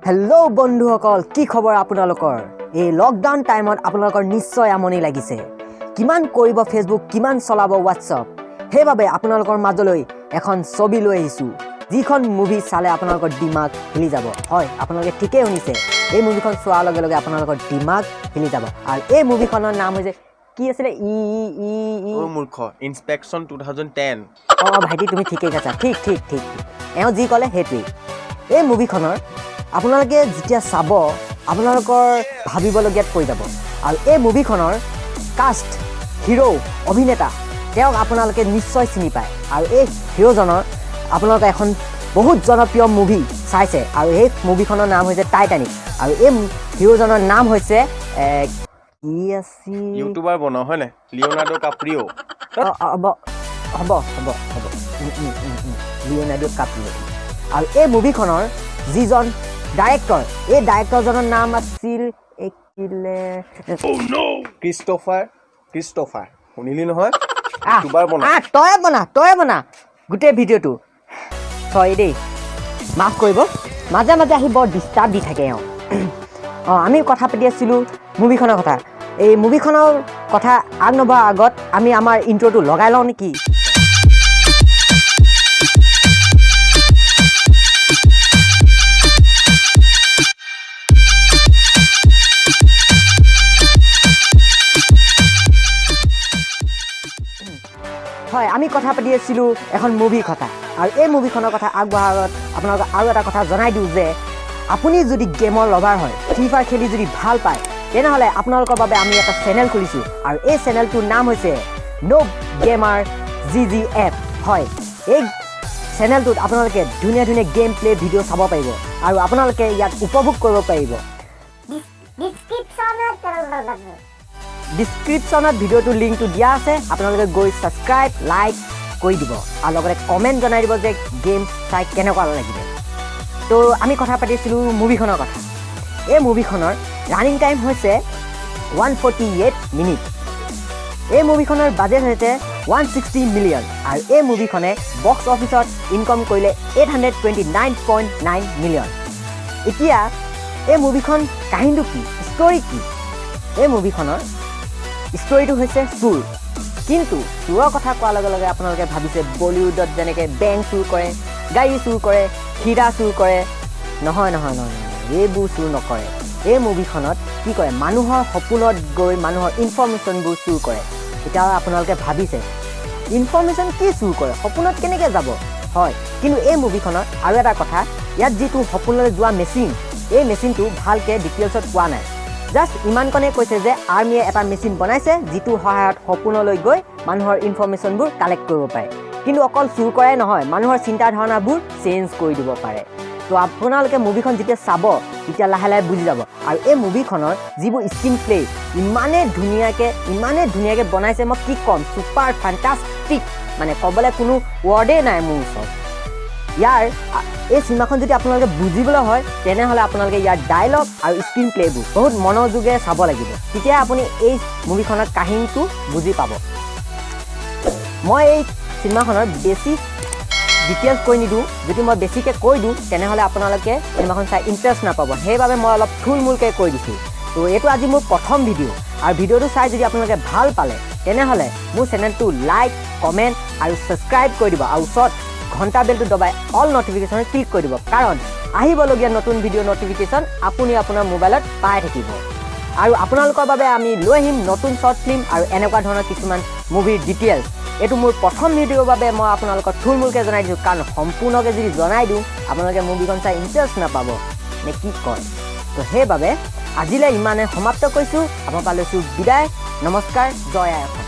Hello' বন্ধুসকল, কি খবৰ আপোনালোকৰ? এই লকডাউন টাইমত আপোনালোকৰ নিশ্চয় আমনি লাগিছে। কিমান কৰিব ফেচবুক, কিমান চলাব হোৱাটছআপ। সেইবাবে আপোনালোকৰ মাজলৈ এখন ছবি লৈ আহিছোঁ, যিখন মুভি চালে আপোনালোকৰ দিমাগ হিলি যাব। হয়, আপোনালোকে ঠিকেই শুনিছে, এই মুভিখন চোৱাৰ লগে লগে আপোনালোকৰ দিমাগ হিলি যাব। আৰু এই মুভিখনৰ নাম হৈছে কি আছিলে? মূৰ্খ ইনস্পেকশ্যন 2010। ভাইটি তুমি ঠিকেই কৈছা, ঠিক এওঁ যি ক'লে সেইটোৱেই। এই মুভিখনৰ আপোনালোকে যেতিয়া চাব আপোনালোকৰ ভাবিবলগীয়াত পৰি যাব। আৰু এই মুভিখনৰ কাষ্ট, হিৰো, অভিনেতা তেওঁক আপোনালোকে নিশ্চয় চিনি পায়। আৰু এই হিৰোজনৰ আপোনালোকে এখন বহুত জনপ্ৰিয় মুভি চাইছে, আৰু এই মুভিখনৰ নাম হৈছে টাইটানিক। আৰু এই হিৰোজনৰ নাম হৈছে ইউটিউবাৰ বনোৱা হয় নাই, লিঅ'নাৰ্ডো কাপ্ৰিঅ'। হ'ব লিঅ'নাৰ্ডো কাপ্ৰিঅ'। আৰু এই মুভিখনৰ যিজন ডাইৰেক্টৰ, এই ডাইৰেক্টৰজনৰ নাম আছিল ক্ৰিষ্টফাৰ শুনিলি নহয়? তই বনা গোটেই ভিডিঅ'টো। চৰি দেই, মাফ কৰিব, মাজে মাজে আহি বৰ ডিষ্টাৰ্ব দি থাকে এওঁ। আমি কথা পাতি আছিলোঁ মুভিখনৰ কথা। এই মুভিখনৰ কথা আগনবঢ়াৰ আগত আমি আমাৰ ইণ্ট্ৰ'টো লগাই লওঁ নেকি? হয়, আমি কথা পাতি আছিলোঁ এখন মুভিৰ কথা। আৰু এই মুভিখনৰ কথা আগবঢ়াৰ আগত আপোনালোকক আৰু এটা কথা জনাই দিওঁ যে আপুনি যদি গেমৰ লভাৰ হয়, ফ্ৰী ফায়াৰ খেলি যদি ভাল পায়, তেনেহ'লে আপোনালোকৰ বাবে আমি এটা চেনেল খুলিছোঁ। আৰু এই চেনেলটোৰ নাম হৈছে নোব গেমাৰ GGF। হয়, এই চেনেলটোত আপোনালোকে ধুনীয়া গেম প্লে ভিডিঅ' চাব পাৰিব, আৰু আপোনালোকে ইয়াত উপভোগ কৰিব পাৰিব। ডিছক্ৰিপশ্যনত ভিডিঅ'টোৰ লিংকটো দিয়া আছে, আপোনালোকে গৈ ছাবস্ক্ৰাইব, লাইক কৰি দিব, আৰু লগতে কমেণ্ট জনাই দিব যে গেম চাই কেনেকুৱা লাগিলে। তো আমি কথা পাতিছিলোঁ মুভিখনৰ কথা। এই মুভিখনৰ ৰানিং টাইম হৈছে 148 মিনিট। এই মুভিখনৰ বাজেট হৈছে 160 মিলিয়ন। আৰু এই মুভিখনে বক্স অফিচত ইনকাম কৰিলে 829.9 মিলিয়ন। এতিয়া এই মুভিখন কাহিনীটো কি, ষ্টৰি কি? এই মুভিখনৰ ষ্টৰিটো হৈছে চুৰ। কিন্তু চোৰৰ কথা কোৱাৰ লগে লগে আপোনালোকে ভাবিছে বলিউডত যেনেকৈ বেংক চুৰ কৰে, গাড়ী চুৰ কৰে, হীৰা চুৰ কৰে। নহয়, এইবোৰ চুৰ নকৰে। এই মুভিখনত কি কৰে, মানুহৰ সপোনত গৈ মানুহৰ ইনফৰ্মেশ্যনবোৰ চুৰ কৰে। এতিয়া আপোনালোকে ভাবিছে ইনফৰ্মেশ্যন কি চুৰ কৰে, সপোনত কেনেকৈ যাব? হয়, কিন্তু এই মুভিখনত আৰু এটা কথা, ইয়াত যিটো সপোনলৈ যোৱা মেচিন, এই মেচিনটো ভালকৈ ডিটেইলছত পোৱা নাই। জাষ্ট ইমানকণে কৈছে যে আৰ্মিয়ে এটা মেচিন বনাইছে, যিটোৰ সহায়ত সপোনলৈ গৈ মানুহৰ ইনফৰ্মেশ্যনবোৰ কালেক্ট কৰিব পাৰে। কিন্তু অকল চুৰ কৰাই নহয়, মানুহৰ চিন্তাধাৰণাবোৰ চেঞ্জ কৰি দিব পাৰে। তো আপোনালোকে মুভিখন যেতিয়া চাব তেতিয়া লাহে লাহে বুজি যাব। আৰু এই মুভিখনৰ যিবোৰ স্ক্ৰীন প্লে ইমানেই ধুনীয়াকৈ বনাইছে, মই কি ক'ম, ছুপাৰ ফেণ্টাষ্টিক, মানে ক'বলৈ কোনো ৱৰ্ডেই নাই মোৰ ওচৰত। এই চিনেমাখন যদি আপোনালোকে বুজিবলৈ হয়, তেনেহ'লে আপোনালোকে ইয়াৰ ডায়লগ আৰু স্ক্ৰীন প্লেবোৰ বহুত মনোযোগেৰে চাব লাগিব, তেতিয়া আপুনি এই মুভিখনৰ কাহিনীটো বুজি পাব। মই এই চিনেমাখনৰ বেছি ডিটেইলছ কৈ নিদিওঁ। যদি মই বেছিকৈ কৈ দিওঁ তেনেহ'লে আপোনালোকে চিনেমাখন চাই ইণ্টাৰেষ্ট নাপাব। সেইবাবে মই অলপ থুলমূলকৈ কৈ দিছোঁ। তো এইটো আজি মোৰ প্ৰথম ভিডিঅ', আৰু ভিডিঅ'টো চাই যদি আপোনালোকে ভাল পালে তেনেহ'লে মোৰ চেনেলটো লাইক, কমেণ্ট আৰু ছাবস্ক্ৰাইব কৰি দিব, আৰু ওচৰত ঘণ্টা বেলটো দবাই অল নটিফিকেশ্যন ক্লিক কৰি দিব, কাৰণ আহিবলগীয়া নতুন ভিডিঅ' নটিফিকেশ্যন আপুনি আপোনাৰ মোবাইলত পাই থাকিব। আৰু আপোনালোকৰ বাবে আমি লৈ আহিম নতুন শ্বৰ্ট ফিল্ম আৰু এনেকুৱা ধৰণৰ কিছুমান মুভিৰ ডিটেইলছ। এইটো মোৰ প্ৰথম ভিডিঅ'ৰ বাবে মই আপোনালোকক থুলমূলকৈ জনাই দিছোঁ, কাৰণ সম্পূৰ্ণকৈ যদি জনাই দিওঁ আপোনালোকে মুভিখন চাই ইণ্টাৰেষ্ট নাপাব নে কি কয়। তো সেইবাবে আজিলৈ ইমানে সমাপ্ত কৰিছোঁ। আপোনাৰ পৰা লৈছোঁ বিদায়, নমস্কাৰ, জয় আই অসম।